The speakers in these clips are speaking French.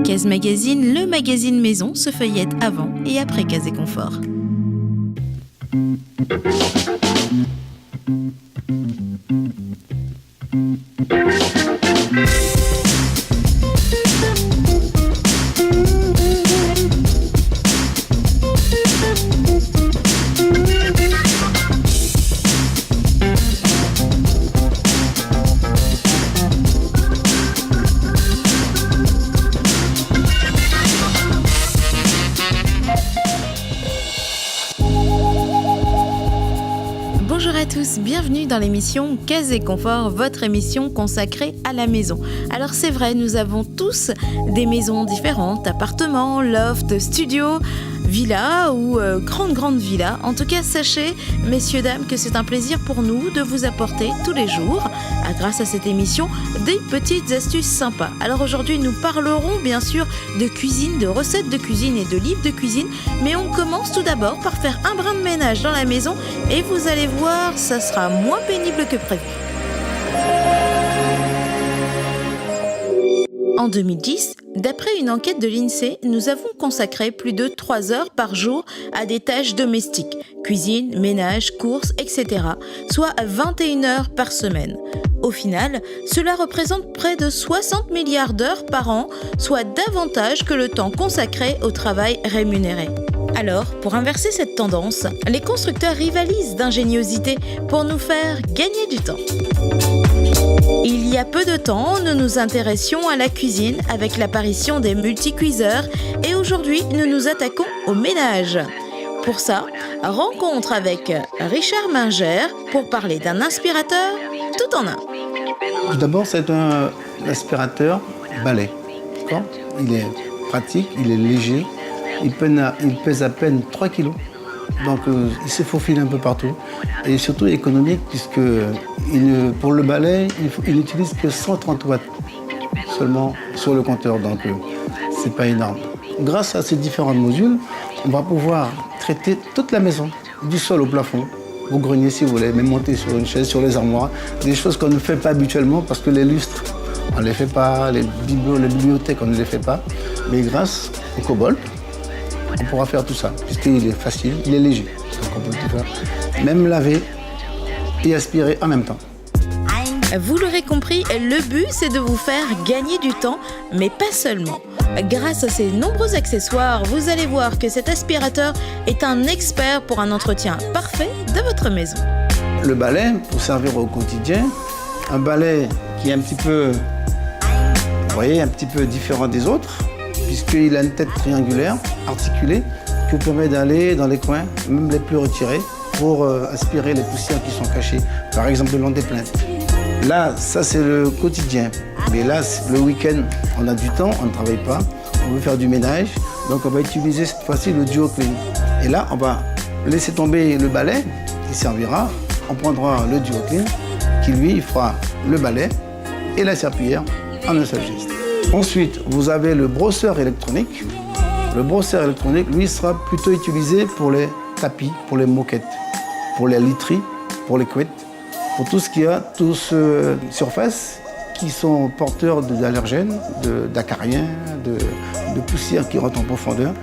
Case Magazine, le magazine maison se feuillette avant et après Case et Confort. Bonjour à tous, bienvenue dans l'émission Case et Confort, votre émission consacrée à la maison. Alors c'est vrai, nous avons tous des maisons différentes, appartements, lofts, studios, villas ou grandes villas. En tout cas, sachez, messieurs, dames, que c'est un plaisir pour nous de vous apporter tous les jours, grâce à cette émission, des petites astuces sympas. Alors aujourd'hui, nous parlerons bien sûr de cuisine, de recettes de cuisine et de livres de cuisine, mais on commence tout d'abord par faire un brin de ménage dans la maison et vous allez voir, ça sera moins pénible que prévu. En 2010, d'après une enquête de l'INSEE, nous avons consacré plus de 3 heures par jour à des tâches domestiques, cuisine, ménage, courses, etc., soit 21 heures par semaine. Au final, cela représente près de 60 milliards d'heures par an, soit davantage que le temps consacré au travail rémunéré. Alors, pour inverser cette tendance, les constructeurs rivalisent d'ingéniosité pour nous faire gagner du temps. Il y a peu de temps, nous nous intéressions à la cuisine avec l'apparition des multicuiseurs et aujourd'hui, nous nous attaquons au ménage. Pour ça, rencontre avec Richard Mingère pour parler d'un aspirateur tout en un. Tout d'abord, c'est un aspirateur balai. D'accord ? Il est pratique, il est léger, il pèse à peine 3 kg. Donc il se faufile un peu partout et surtout économique puisque pour le balai, il n'utilise que 130 watts seulement sur le compteur, donc c'est pas énorme. Grâce à ces différents modules, on va pouvoir traiter toute la maison, du sol au plafond, au grenier si vous voulez, même monter sur une chaise, sur les armoires, des choses qu'on ne fait pas habituellement parce que les lustres, on ne les fait pas, les bibliothèques, on ne les fait pas, mais grâce au Cobalt, on pourra faire tout ça, puisqu'il est facile, il est léger. Donc on peut tout faire, même laver et aspirer en même temps. Vous l'aurez compris, le but c'est de vous faire gagner du temps, mais pas seulement. Grâce à ces nombreux accessoires, vous allez voir que cet aspirateur est un expert pour un entretien parfait de votre maison. Le balai, pour servir au quotidien, un balai qui est un petit peu différent des autres, puisqu'il a une tête triangulaire, articulée, qui vous permet d'aller dans les coins, même les plus retirés, pour aspirer les poussières qui sont cachées, par exemple le long des plaintes. Là, ça c'est le quotidien. Mais là, le week-end, on a du temps, on ne travaille pas, on veut faire du ménage, donc on va utiliser cette fois-ci le Duo Clean. Et là, on va laisser tomber le balai qui servira, on prendra le Duo Clean qui lui fera le balai et la serpillière en un seul geste. Ensuite, vous avez le brosseur électronique. Le brosseur électronique, lui, sera plutôt utilisé pour les tapis, pour les moquettes, pour les literies, pour les couettes, pour tout ce qu'il y a, toutes ces surfaces qui sont porteurs d'allergènes, d'acariens, de poussières qui rentrent en profondeur.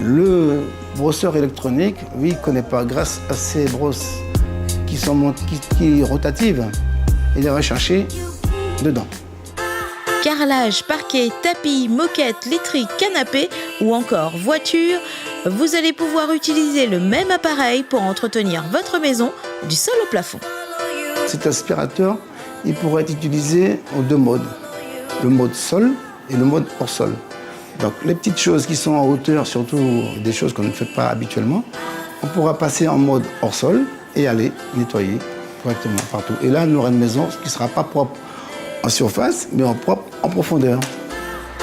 Le brosseur électronique, lui, il ne connaît pas. Grâce à ces brosses qui sont rotatives, il est recherché dedans. Carrelage, parquet, tapis, moquette, literie, canapé ou encore voiture, vous allez pouvoir utiliser le même appareil pour entretenir votre maison du sol au plafond. Cet aspirateur, il pourrait être utilisé en 2 modes, le mode sol et le mode hors sol. Donc les petites choses qui sont en hauteur, surtout des choses qu'on ne fait pas habituellement, on pourra passer en mode hors sol et aller nettoyer correctement partout. Et là, on aura une maison qui ne sera pas propre en surface, mais propre en profondeur.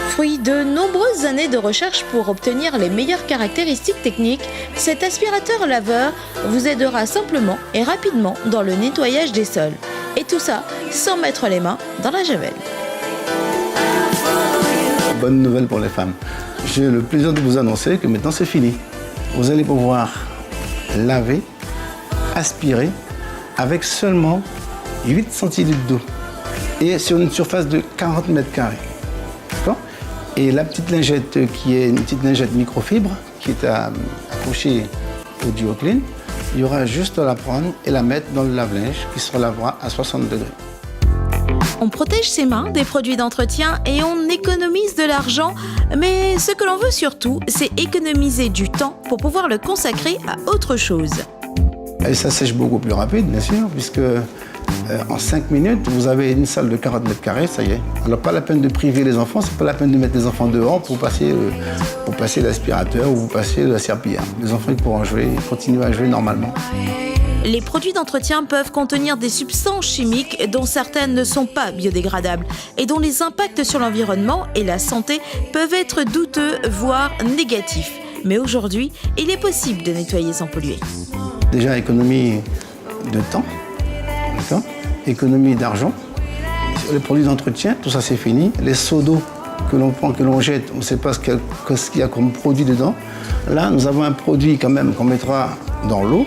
Fruit de nombreuses années de recherche pour obtenir les meilleures caractéristiques techniques, cet aspirateur laveur vous aidera simplement et rapidement dans le nettoyage des sols. Et tout ça sans mettre les mains dans la javel. Bonne nouvelle pour les femmes. J'ai le plaisir de vous annoncer que maintenant c'est fini. Vous allez pouvoir laver, aspirer avec seulement 8 centilitres d'eau et sur une surface de 40 mètres carrés. D'accord ? Et la petite lingette qui est une petite lingette microfibre qui est accrochée au DuoClean, il y aura juste à la prendre et la mettre dans le lave-linge qui se lavera à 60 degrés. On protège ses mains des produits d'entretien et on économise de l'argent. Mais ce que l'on veut surtout, c'est économiser du temps pour pouvoir le consacrer à autre chose. Et ça sèche beaucoup plus rapide, bien sûr, puisque en 5 minutes, vous avez une salle de 40 mètres carrés, ça y est. Alors pas la peine de priver les enfants, c'est pas la peine de mettre les enfants dehors pour passer l'aspirateur ou vous passer la serpillière. Les enfants ils pourront jouer, continuer à jouer normalement. Les produits d'entretien peuvent contenir des substances chimiques dont certaines ne sont pas biodégradables et dont les impacts sur l'environnement et la santé peuvent être douteux, voire négatifs. Mais aujourd'hui, il est possible de nettoyer sans polluer. Déjà, économie de temps, d'accord ? Économie d'argent. Les produits d'entretien, tout ça c'est fini. Les seaux d'eau que l'on prend, que l'on jette, on ne sait pas ce qu'il y a comme produit dedans. Là, nous avons un produit quand même qu'on mettra dans l'eau,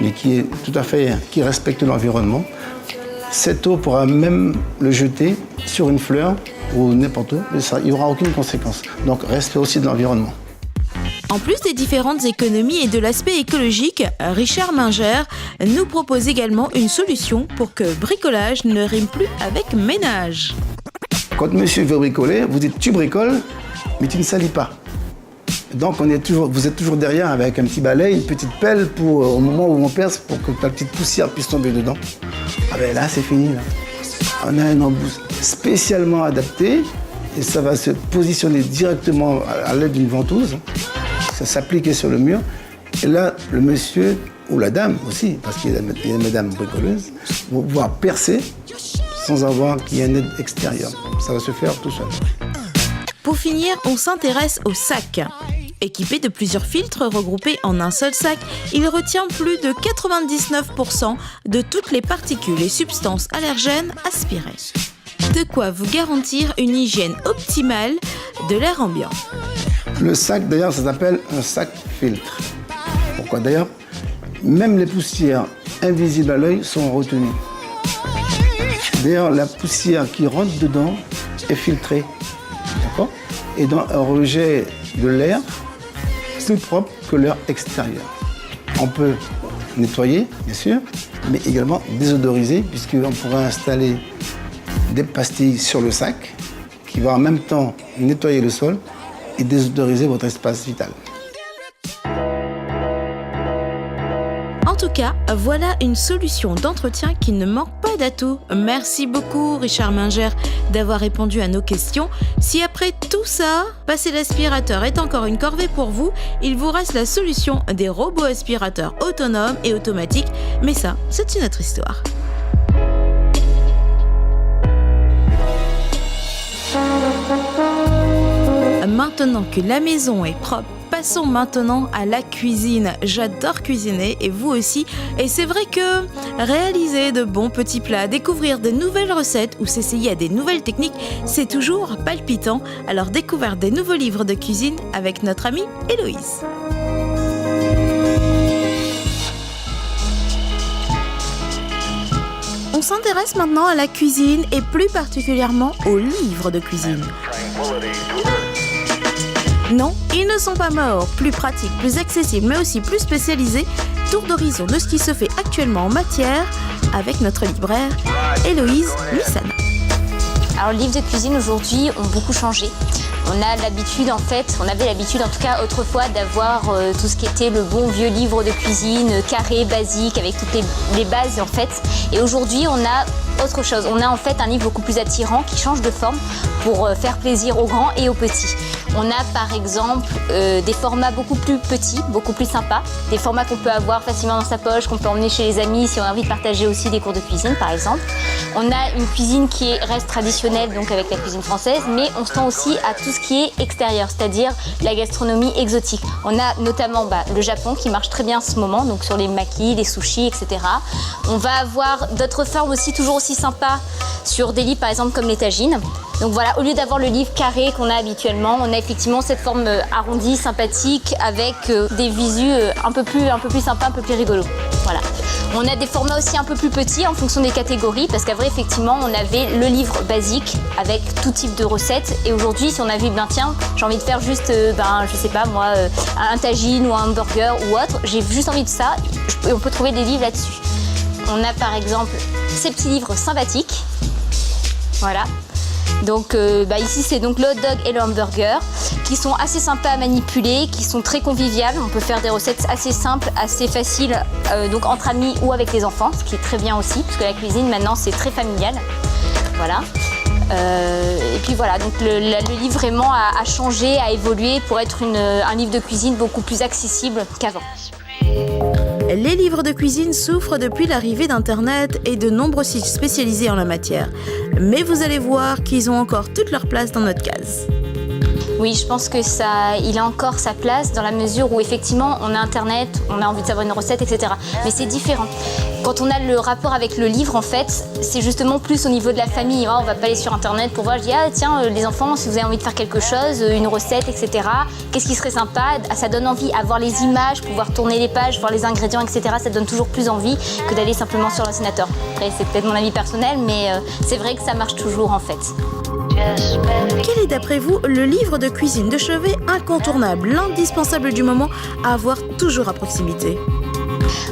mais qui respecte l'environnement. Cette eau pourra même le jeter sur une fleur ou n'importe où, mais il n'y aura aucune conséquence. Donc, respect aussi de l'environnement. En plus des différentes économies et de l'aspect écologique, Richard Minger nous propose également une solution pour que bricolage ne rime plus avec ménage. Quand monsieur veut bricoler, vous dites tu bricoles, mais tu ne salis pas. Donc vous êtes toujours derrière avec un petit balai, une petite pelle pour au moment où on perce pour que la petite poussière puisse tomber dedans. Ah ben là c'est fini là. On a un embout spécialement adapté et ça va se positionner directement à l'aide d'une ventouse. Ça s'appliquer sur le mur. Et là, le monsieur, ou la dame aussi, parce qu'il y a des mesdames bricoleuses, vont pouvoir percer sans avoir qu'il y ait une aide extérieure. Ça va se faire tout seul. Pour finir, on s'intéresse au sac. Équipé de plusieurs filtres regroupés en un seul sac, il retient plus de 99% de toutes les particules et substances allergènes aspirées. De quoi vous garantir une hygiène optimale de l'air ambiant. Le sac, d'ailleurs, ça s'appelle un sac filtre. Pourquoi d'ailleurs? Même les poussières invisibles à l'œil sont retenues. D'ailleurs, la poussière qui rentre dedans est filtrée. D'accord? Et dans un rejet de l'air plus propre que l'air extérieur. On peut nettoyer, bien sûr, mais également désodoriser, puisqu'on pourra installer des pastilles sur le sac qui vont en même temps nettoyer le sol et désodoriser votre espace vital. En tout cas, voilà une solution d'entretien qui ne manque pas d'atouts. Merci beaucoup Richard Minger d'avoir répondu à nos questions. Si après tout ça, passer l'aspirateur est encore une corvée pour vous, il vous reste la solution des robots aspirateurs autonomes et automatiques. Mais ça, c'est une autre histoire. Maintenant que la maison est propre, passons maintenant à la cuisine. J'adore cuisiner et vous aussi. Et c'est vrai que réaliser de bons petits plats, découvrir de nouvelles recettes ou s'essayer à des nouvelles techniques, c'est toujours palpitant. Alors découvrir des nouveaux livres de cuisine avec notre amie Héloïse. On s'intéresse maintenant à la cuisine et plus particulièrement aux livres de cuisine. Non, ils ne sont pas morts, plus pratiques, plus accessibles, mais aussi plus spécialisés. Tour d'horizon de ce qui se fait actuellement en matière avec notre libraire Héloïse Missana. Alors les livres de cuisine aujourd'hui ont beaucoup changé. On avait l'habitude en tout cas autrefois d'avoir tout ce qui était le bon vieux livre de cuisine, carré, basique, avec toutes les bases en fait. Et aujourd'hui on a autre chose. On a en fait un livre beaucoup plus attirant qui change de forme pour faire plaisir aux grands et aux petits. On a par exemple des formats beaucoup plus petits, beaucoup plus sympas, des formats qu'on peut avoir facilement dans sa poche, qu'on peut emmener chez les amis si on a envie de partager aussi des cours de cuisine par exemple. On a une cuisine qui reste traditionnelle, donc avec la cuisine française, mais on se tend aussi à tout ce qui est extérieur, c'est-à-dire la gastronomie exotique. On a notamment le Japon qui marche très bien en ce moment, donc sur les makis, les sushis, etc. On va avoir d'autres formes aussi toujours aussi sympas sur des livres par exemple comme les tagines. Donc voilà, au lieu d'avoir le livre carré qu'on a habituellement, on a effectivement cette forme arrondie, sympathique, avec des visus un peu plus sympas, un peu plus rigolos. Voilà. On a des formats aussi un peu plus petits en fonction des catégories, parce qu'à vrai, effectivement, on avait le livre basique avec tout type de recettes. Et aujourd'hui, si on avait, tiens, j'ai envie de faire juste, je sais pas moi, un tagine ou un hamburger ou autre, j'ai juste envie de ça, et on peut trouver des livres là-dessus. On a par exemple ces petits livres sympathiques. Voilà. Donc ici c'est donc le hot dog et le hamburger qui sont assez sympas à manipuler, qui sont très conviviales. On peut faire des recettes assez simples, assez faciles, donc entre amis ou avec les enfants, ce qui est très bien aussi, parce que la cuisine maintenant c'est très familial. Voilà. Et puis voilà, donc le livre vraiment a changé, a évolué pour être un livre de cuisine beaucoup plus accessible qu'avant. Les livres de cuisine souffrent depuis l'arrivée d'Internet et de nombreux sites spécialisés en la matière. Mais vous allez voir qu'ils ont encore toute leur place dans notre case. Oui, je pense que il a encore sa place dans la mesure où effectivement on a Internet, on a envie de savoir une recette, etc. Mais c'est différent. Quand on a le rapport avec le livre, en fait, c'est justement plus au niveau de la famille. On va pas aller sur Internet pour voir, je dis, ah tiens, les enfants, si vous avez envie de faire quelque chose, une recette, etc. Qu'est-ce qui serait sympa? Ça donne envie, à voir les images, pouvoir tourner les pages, voir les ingrédients, etc. Ça donne toujours plus envie que d'aller simplement sur l'ordinateur. Après, c'est peut-être mon avis personnel, mais c'est vrai que ça marche toujours, en fait. Quel est d'après vous le livre de cuisine de chevet incontournable, l'indispensable du moment à avoir toujours à proximité?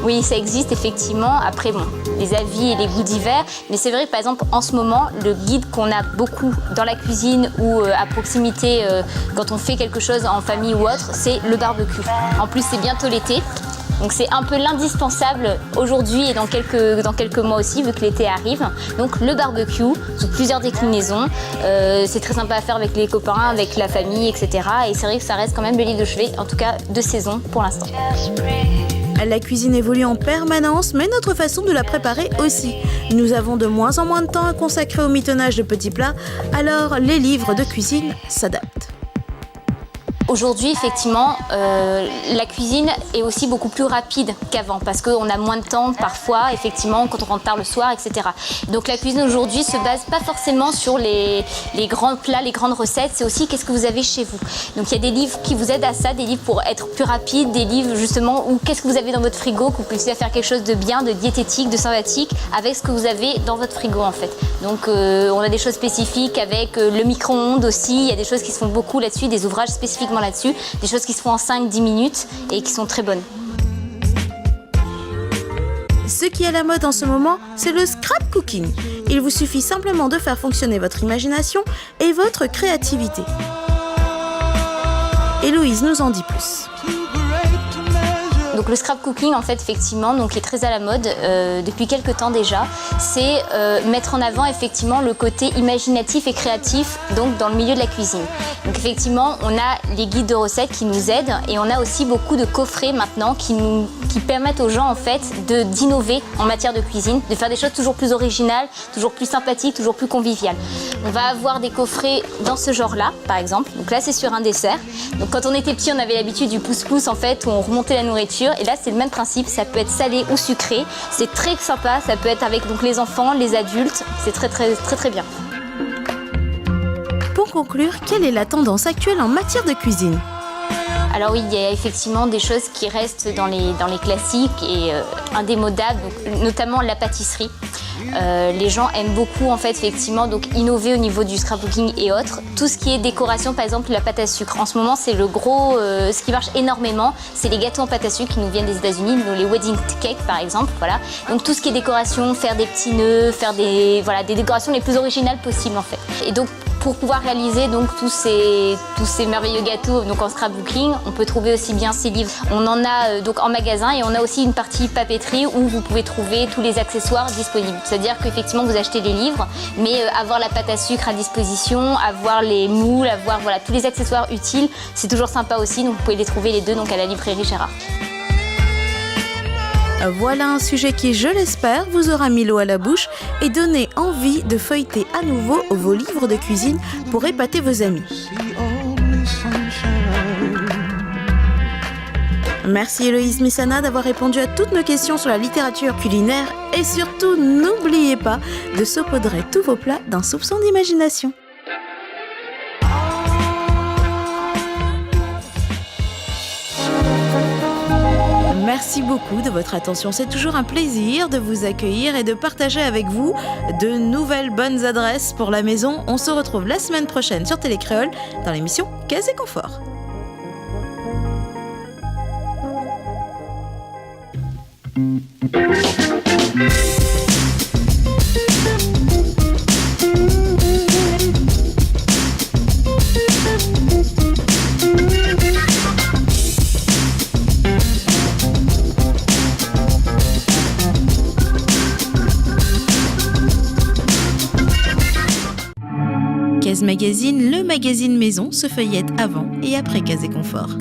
Oui, ça existe effectivement. Après, les avis et les goûts divers. Mais c'est vrai que par exemple, en ce moment, le guide qu'on a beaucoup dans la cuisine ou à proximité quand on fait quelque chose en famille ou autre, c'est le barbecue. En plus, c'est bientôt l'été. Donc c'est un peu l'indispensable aujourd'hui et dans quelques mois aussi, vu que l'été arrive. Donc le barbecue, sous plusieurs déclinaisons. C'est très sympa à faire avec les copains, avec la famille, etc. Et c'est vrai que ça reste quand même le livre de chevet, en tout cas de saison pour l'instant. La cuisine évolue en permanence, mais notre façon de la préparer aussi. Nous avons de moins en moins de temps à consacrer au mitonnage de petits plats, alors les livres de cuisine s'adaptent. Aujourd'hui, effectivement, la cuisine est aussi beaucoup plus rapide qu'avant parce qu'on a moins de temps parfois, effectivement, quand on rentre tard le soir, etc. Donc la cuisine aujourd'hui se base pas forcément sur les grands plats, les grandes recettes, c'est aussi qu'est-ce que vous avez chez vous. Donc il y a des livres qui vous aident à ça, des livres pour être plus rapide, des livres justement où qu'est-ce que vous avez dans votre frigo, que vous puissiez faire quelque chose de bien, de diététique, de sympathique avec ce que vous avez dans votre frigo en fait. Donc on a des choses spécifiques avec le micro-ondes aussi, il y a des choses qui se font beaucoup là-dessus, des ouvrages spécifiquement là-dessus, des choses qui se font en 5-10 minutes et qui sont très bonnes. Ce qui est à la mode en ce moment, c'est le scrap cooking. Il vous suffit simplement de faire fonctionner votre imagination et votre créativité. Héloïse nous en dit plus. Donc le scrap cooking, en fait, effectivement, donc, qui est très à la mode depuis quelques temps déjà, c'est mettre en avant effectivement le côté imaginatif et créatif donc, dans le milieu de la cuisine. Donc effectivement, on a les guides de recettes qui nous aident et on a aussi beaucoup de coffrets maintenant qui permettent aux gens en fait d'innover en matière de cuisine, de faire des choses toujours plus originales, toujours plus sympathiques, toujours plus conviviales. On va avoir des coffrets dans ce genre-là, par exemple. Donc là, c'est sur un dessert. Donc quand on était petit, on avait l'habitude du pouce-pouce en fait, où on remontait la nourriture. Et là, c'est le même principe. Ça peut être salé ou sucré. C'est très sympa. Ça peut être avec donc, les enfants, les adultes. C'est très, très, très, très bien. Pour conclure, quelle est la tendance actuelle en matière de cuisine ? Alors oui, il y a effectivement des choses qui restent dans les classiques et indémodables, donc, notamment la pâtisserie. Les gens aiment beaucoup en fait effectivement donc innover au niveau du scrapbooking et autres. Tout ce qui est décoration, par exemple la pâte à sucre. En ce moment, c'est le gros, ce qui marche énormément, c'est les gâteaux en pâte à sucre qui nous viennent des États-Unis, donc les wedding cakes par exemple. Voilà. Donc tout ce qui est décoration, faire des petits nœuds, faire des décorations les plus originales possibles en fait. Et donc pour pouvoir réaliser donc tous ces merveilleux gâteaux donc en scrapbooking, on peut trouver aussi bien ces livres. On en a donc en magasin et on a aussi une partie papeterie où vous pouvez trouver tous les accessoires disponibles. C'est-à-dire qu'effectivement vous achetez les livres, mais avoir la pâte à sucre à disposition, avoir les moules, avoir tous les accessoires utiles, c'est toujours sympa aussi. Donc vous pouvez les trouver les deux donc à la librairie Gérard. Voilà un sujet qui, je l'espère, vous aura mis l'eau à la bouche et donné envie de feuilleter à nouveau vos livres de cuisine pour épater vos amis. Merci Héloïse Missana d'avoir répondu à toutes nos questions sur la littérature culinaire et surtout n'oubliez pas de saupoudrer tous vos plats d'un soupçon d'imagination. Merci beaucoup de votre attention. C'est toujours un plaisir de vous accueillir et de partager avec vous de nouvelles bonnes adresses pour la maison. On se retrouve la semaine prochaine sur Télécréole dans l'émission Case et Confort. Case Magazine, le magazine maison, se feuillette avant et après Case et Confort.